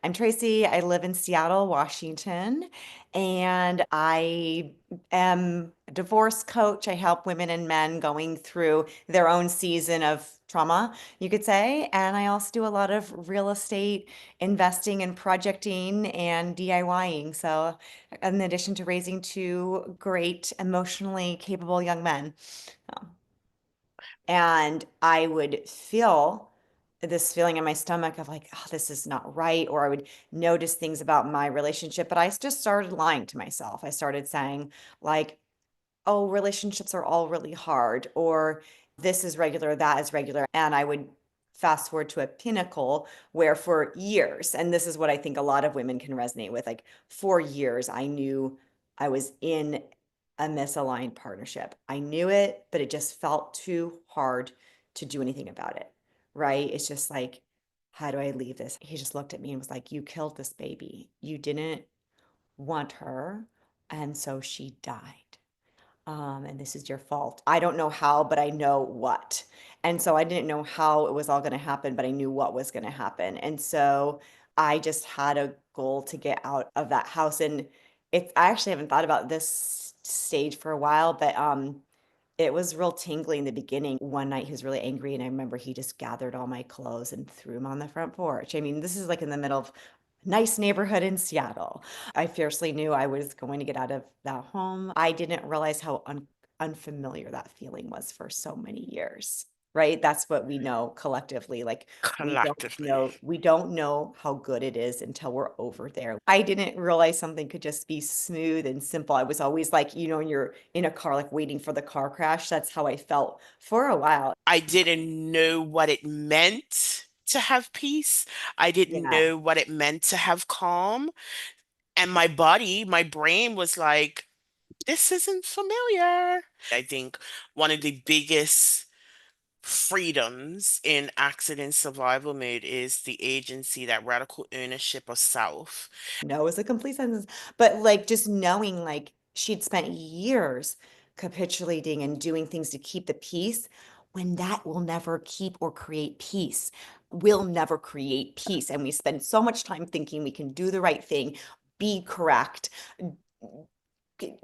I'm Tracy. I live in Seattle, Washington, and I am a divorce coach. I help women and men going through their own season of trauma, you could say. And I also do a lot of real estate investing and projecting and DIYing. So, in addition to raising two great, emotionally capable young men. And I would feel this feeling in my stomach of like, oh, this is not right. Or I would notice things about my relationship, but I just started lying to myself. I started saying, like, oh, relationships are all really hard, or this is regular, that is regular. And I would fast forward to a pinnacle where for years, and this is what I think a lot of women can resonate with, like for years, I knew I was in a misaligned partnership. I knew it, but it just felt too hard to do anything about it. Right? It's just like, how do I leave this? He just looked at me and was like, you killed this baby. You didn't want her. And so she died, and this is your fault. I don't know how, but I know what. And so I didn't know how it was all going to happen, but I knew what was going to happen. And so I just had a goal to get out of that house. And I actually haven't thought about this stage for a while, but it was real tingly in the beginning. One night he was really angry, and I remember he just gathered all my clothes and threw them on the front porch. I mean, this is like in the middle of nice neighborhood in Seattle. I fiercely knew I was going to get out of that home. I didn't realize how unfamiliar that feeling was for so many years. Right? That's what we know collectively. Like Collectively. we don't know how good it is until we're over there. I didn't realize something could just be smooth and simple. I was always like, when you're in a car, like waiting for the car crash, that's how I felt for a while. I didn't know what it meant to have peace. I didn't Yeah. know what it meant to have calm. And my body, my brain was like, this isn't familiar. I think one of the biggest freedoms in accident survival mode is the agency, that radical ownership of self. No is a complete sentence. But like just knowing like she'd spent years capitulating and doing things to keep the peace when that will never keep or create peace. Will never create peace. And we spend so much time thinking we can do the right thing, be correct, g-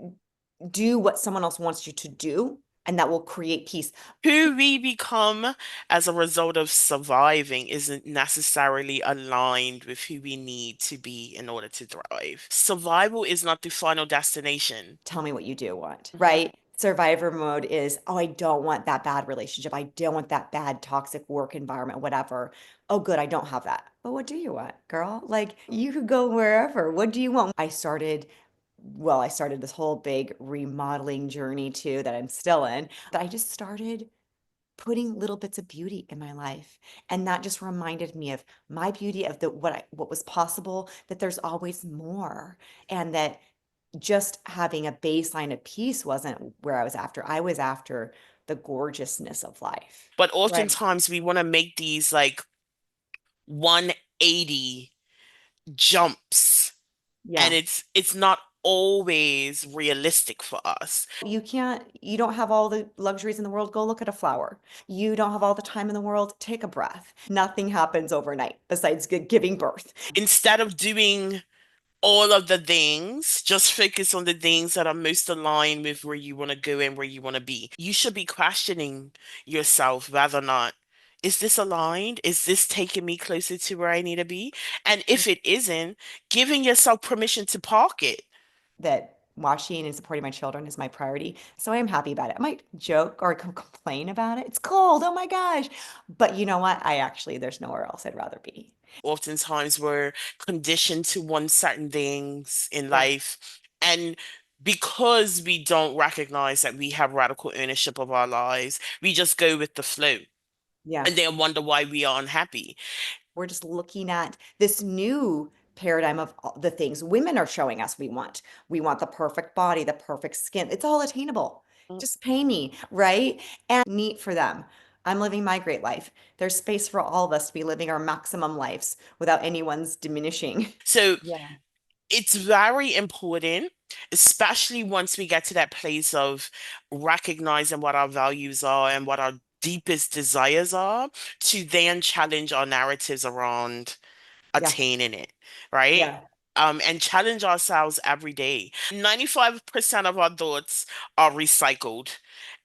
do what someone else wants you to do, and that will create peace. Who we become as a result of surviving isn't necessarily aligned with who we need to be in order to thrive. Survival is not the final destination. Tell me what you do want, Mhm. right? Survivor mode is, oh, I don't want that bad relationship. I don't want that bad toxic work environment, whatever. Oh, good, I don't have that. But what do you want, girl? Like you could go wherever. What do you want? I started this whole big remodeling journey too that I'm still in. But I just started putting little bits of beauty in my life. And that just reminded me of my beauty of what was possible, that there's always more. And that just having a baseline of peace wasn't where I was after. I was after the gorgeousness of life. But Right. oftentimes we want to make these like 180 jumps, and Yeah. it's not always realistic for us. You don't have all the luxuries in the world. Go look at a flower. You don't have all the time in the world. Take a breath. Nothing happens overnight besides giving birth. Instead of doing all of the things, just focus on the things that are most aligned with where you want to go and where you want to be. You should be questioning yourself rather not, is this aligned? Is this taking me closer to where I need to be? And if it isn't, giving yourself permission to park it. That washing and supporting my children is my priority. So I am happy about it. I might joke or complain about it. It's cold. Oh my gosh. But you know what? There's nowhere else I'd rather be. Oftentimes we're conditioned to want certain things in Yeah. life. And because we don't recognize that we have radical ownership of our lives, we just go with the flow Yeah. and then wonder why we are unhappy. We're just looking at this new paradigm of the things women are showing us we want. We want the perfect body, the perfect skin. It's all attainable. Just pay me, right? And neat for them. I'm living my great life. There's space for all of us to be living our maximum lives without anyone's diminishing. So Yeah. it's very important, especially once we get to that place of recognizing what our values are and what our deepest desires are, to then challenge our narratives around Yeah. attaining it. right? Yeah. And challenge ourselves every day. 95% of our thoughts are recycled,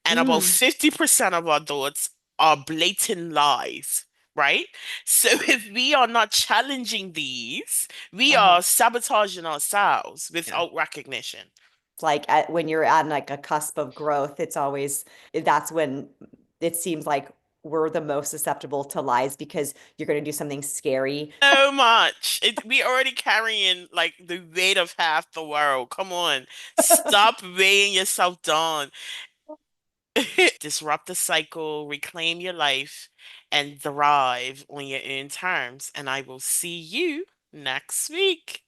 and about Mm. 50% of our thoughts are blatant lies, right? So if we are not challenging these, we Uh-huh. are sabotaging ourselves Yeah. without recognition. It's like when you're at like a cusp of growth, it's always that's when it seems like we're the most susceptible to lies because you're going to do something scary. So much. We already carrying like the weight of half the world. Come on. Stop weighing yourself down. Disrupt the cycle, reclaim your life, and thrive on your own terms. And I will see you next week.